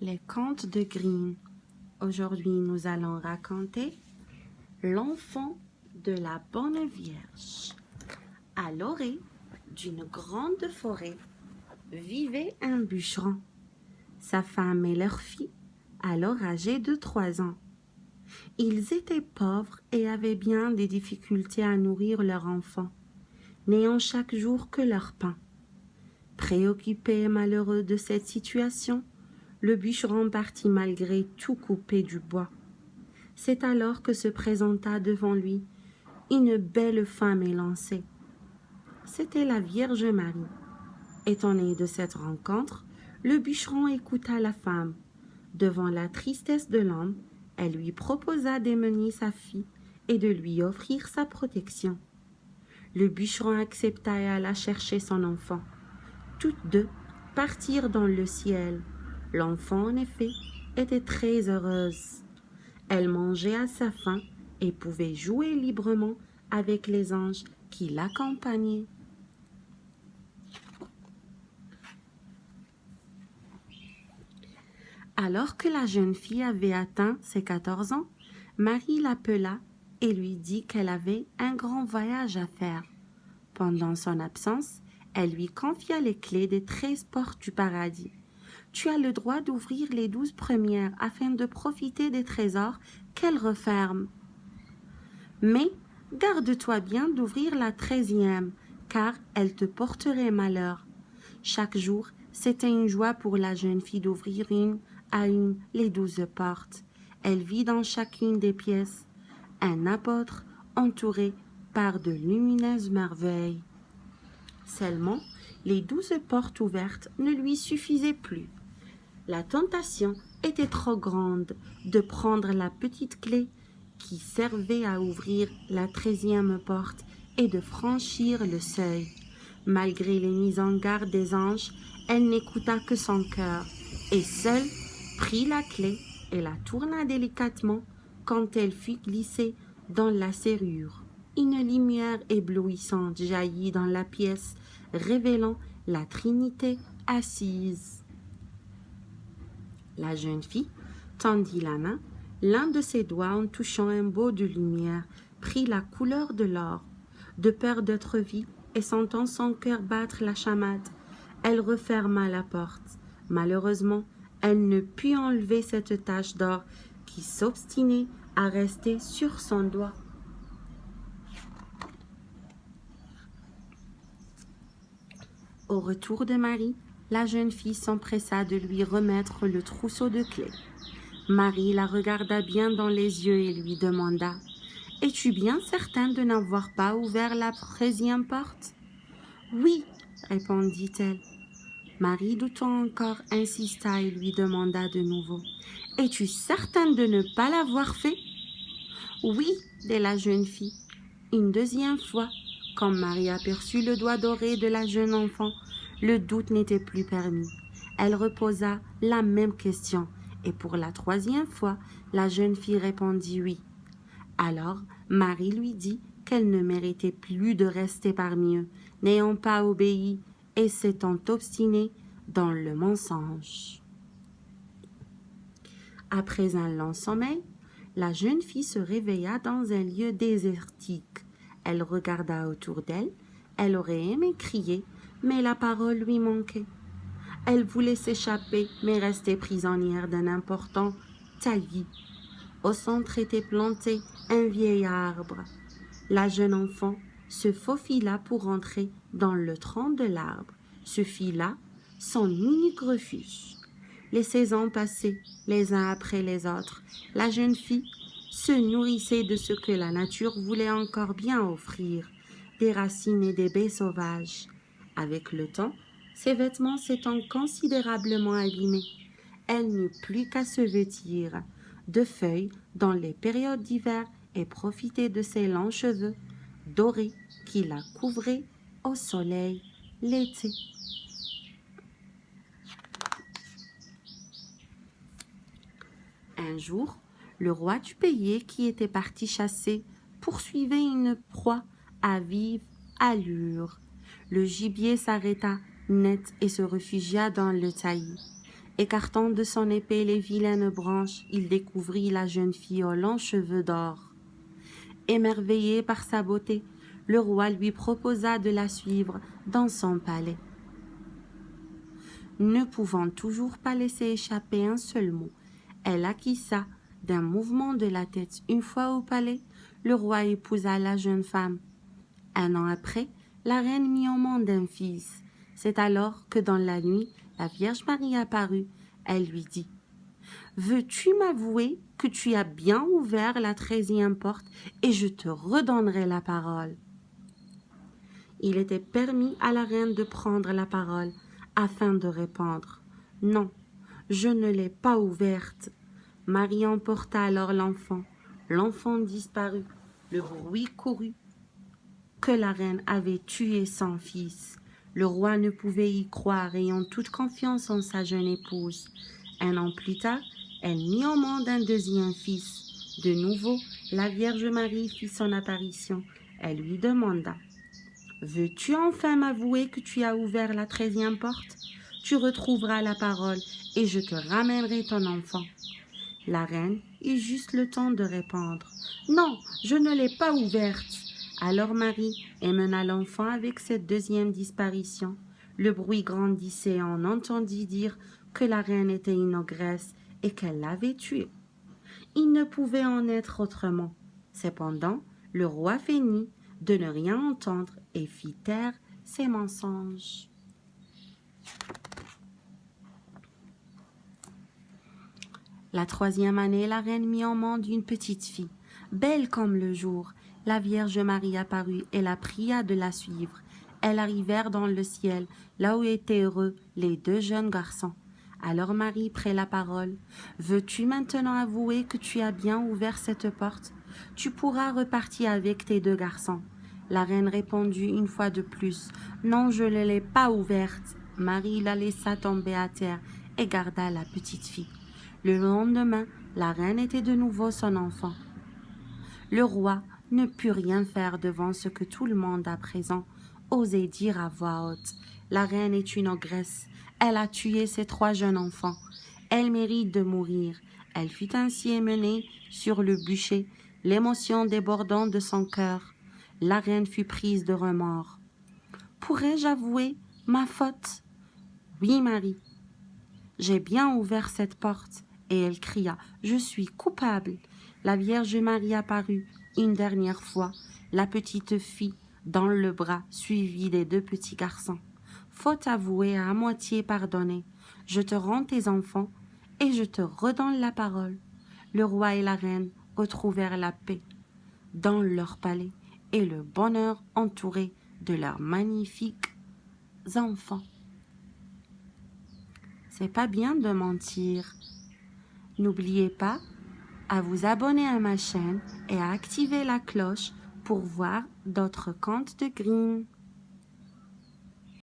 Les contes de Grimm. Aujourd'hui, nous allons raconter l'enfant de la bonne Vierge. À l'orée d'une grande forêt vivait un bûcheron. Sa femme et leur fille, alors âgées de 3 ans. Ils étaient pauvres et avaient bien des difficultés à nourrir leur enfant, n'ayant chaque jour que leur pain. Préoccupé et malheureux de cette situation, le bûcheron partit malgré tout couper du bois. C'est alors que se présenta devant lui une belle femme élancée. C'était la Vierge Marie. Étonné de cette rencontre, le bûcheron écouta la femme. Devant la tristesse de l'homme, elle lui proposa d'emmener sa fille et de lui offrir sa protection. Le bûcheron accepta et alla chercher son enfant. Toutes deux partirent dans le ciel. L'enfant, en effet, était très heureuse. Elle mangeait à sa faim et pouvait jouer librement avec les anges qui l'accompagnaient. Alors que la jeune fille avait atteint ses 14 ans, Marie l'appela et lui dit qu'elle avait un grand voyage à faire. Pendant son absence, elle lui confia les clés des 13 portes du paradis. Tu as le droit d'ouvrir les 12 premières afin de profiter des trésors qu'elles referment. Mais garde-toi bien d'ouvrir la 13e, car elle te porterait malheur. Chaque jour, c'était une joie pour la jeune fille d'ouvrir une à une les 12 portes. Elle vit dans chacune des pièces un apôtre entouré par de lumineuses merveilles. Seulement, les 12 portes ouvertes ne lui suffisaient plus. La tentation était trop grande de prendre la petite clé qui servait à ouvrir la 13e porte et de franchir le seuil. Malgré les mises en garde des anges, elle n'écouta que son cœur et seule prit la clé et la tourna délicatement quand elle fut glissée dans la serrure. Une lumière éblouissante jaillit dans la pièce, révélant la Trinité assise. La jeune fille tendit la main, l'un de ses doigts en touchant un beau de lumière prit la couleur de l'or. De peur d'être vue et sentant son cœur battre la chamade, elle referma la porte. Malheureusement, elle ne put enlever cette tache d'or qui s'obstinait à rester sur son doigt. Au retour de Marie, la jeune fille s'empressa de lui remettre le trousseau de clés. Marie la regarda bien dans les yeux et lui demanda « Es-tu bien certain de n'avoir pas ouvert la 13e porte ?»« Oui, répondit-elle. Marie, doutant encore, insista et lui demanda de nouveau « Es-tu certain de ne pas l'avoir fait ?»« Oui, dit la jeune fille. Une deuxième fois, quand Marie aperçut le doigt doré de la jeune enfant, le doute n'était plus permis. Elle reposa la même question et pour la 3e fois, la jeune fille répondit oui. Alors, Marie lui dit qu'elle ne méritait plus de rester parmi eux, n'ayant pas obéi et s'étant obstinée dans le mensonge. Après un long sommeil, la jeune fille se réveilla dans un lieu désertique. Elle regarda autour d'elle. Elle aurait aimé crier, mais la parole lui manquait. Elle voulait s'échapper, mais restait prisonnière d'un important taillis. Au centre était planté un vieil arbre. La jeune enfant se faufila pour entrer dans le tronc de l'arbre. Ce fut là son unique refuge. Les saisons passaient les uns après les autres. La jeune fille se nourrissait de ce que la nature voulait encore bien offrir, des racines et des baies sauvages. Avec le temps, ses vêtements s'étant considérablement abîmés, elle n'eut plus qu'à se vêtir de feuilles dans les périodes d'hiver et profiter de ses longs cheveux dorés qui la couvraient au soleil l'été. Un jour, le roi du pays qui était parti chasser poursuivait une proie à vive allure. Le gibier s'arrêta net et se réfugia dans le taillis. Écartant de son épée les vilaines branches, il découvrit la jeune fille aux longs cheveux d'or. Émerveillé par sa beauté, le roi lui proposa de la suivre dans son palais. Ne pouvant toujours pas laisser échapper un seul mot, elle acquiesça d'un mouvement de la tête. Une fois au palais, le roi épousa la jeune femme. Un an après, la reine mit au monde un fils. C'est alors que dans la nuit, la Vierge Marie apparut. Elle lui dit: « Veux-tu m'avouer que tu as bien ouvert la 13e porte et je te redonnerai la parole ?» Il était permis à la reine de prendre la parole afin de répondre: « Non, je ne l'ai pas ouverte. » Marie emporta alors l'enfant. L'enfant disparut. Le bruit courut que la reine avait tué son fils. Le roi ne pouvait y croire, ayant toute confiance en sa jeune épouse. Un an plus tard, elle mit au monde un deuxième fils. De nouveau, la Vierge Marie fit son apparition. Elle lui demanda: « Veux-tu enfin m'avouer que tu as ouvert la 13e porte? Tu retrouveras la parole et je te ramènerai ton enfant. » La reine eut juste le temps de répondre: « Non, je ne l'ai pas ouverte. » Alors Marie emmena l'enfant avec cette deuxième disparition. Le bruit grandissait et on entendit dire que la reine était une ogresse et qu'elle l'avait tuée. Il ne pouvait en être autrement. Cependant, le roi feignit de ne rien entendre et fit taire ses mensonges. La 3e année, la reine mit au monde une petite fille, belle comme le jour. La Vierge Marie apparut et la pria de la suivre. Elles arrivèrent dans le ciel, là où étaient heureux les 2 jeunes garçons. Alors Marie prit la parole. « Veux-tu maintenant avouer que tu as bien ouvert cette porte? Tu pourras repartir avec tes 2 garçons. » La reine répondit une fois de plus: « Non, je ne l'ai pas ouverte. » Marie la laissa tomber à terre et garda la petite fille. Le lendemain, la reine était de nouveau son enfant. Le roi ne put rien faire devant ce que tout le monde à présent osait dire à voix haute. La reine est une ogresse. Elle a tué ses 3 jeunes enfants. Elle mérite de mourir. Elle fut ainsi emmenée sur le bûcher, l'émotion débordant de son cœur. La reine fut prise de remords. « Pourrais-je avouer ma faute? »« Oui, Marie. J'ai bien ouvert cette porte. » Et elle cria: « Je suis coupable. » La Vierge Marie apparut une dernière fois, la petite fille dans le bras, suivie des 2 petits garçons. « Faute avouée à moitié pardonnée, je te rends tes enfants et je te redonne la parole. » Le roi et la reine retrouvèrent la paix dans leur palais et le bonheur entouré de leurs magnifiques enfants. C'est pas bien de mentir. N'oubliez pas à vous abonner à ma chaîne et à activer la cloche pour voir d'autres contes de Grimm.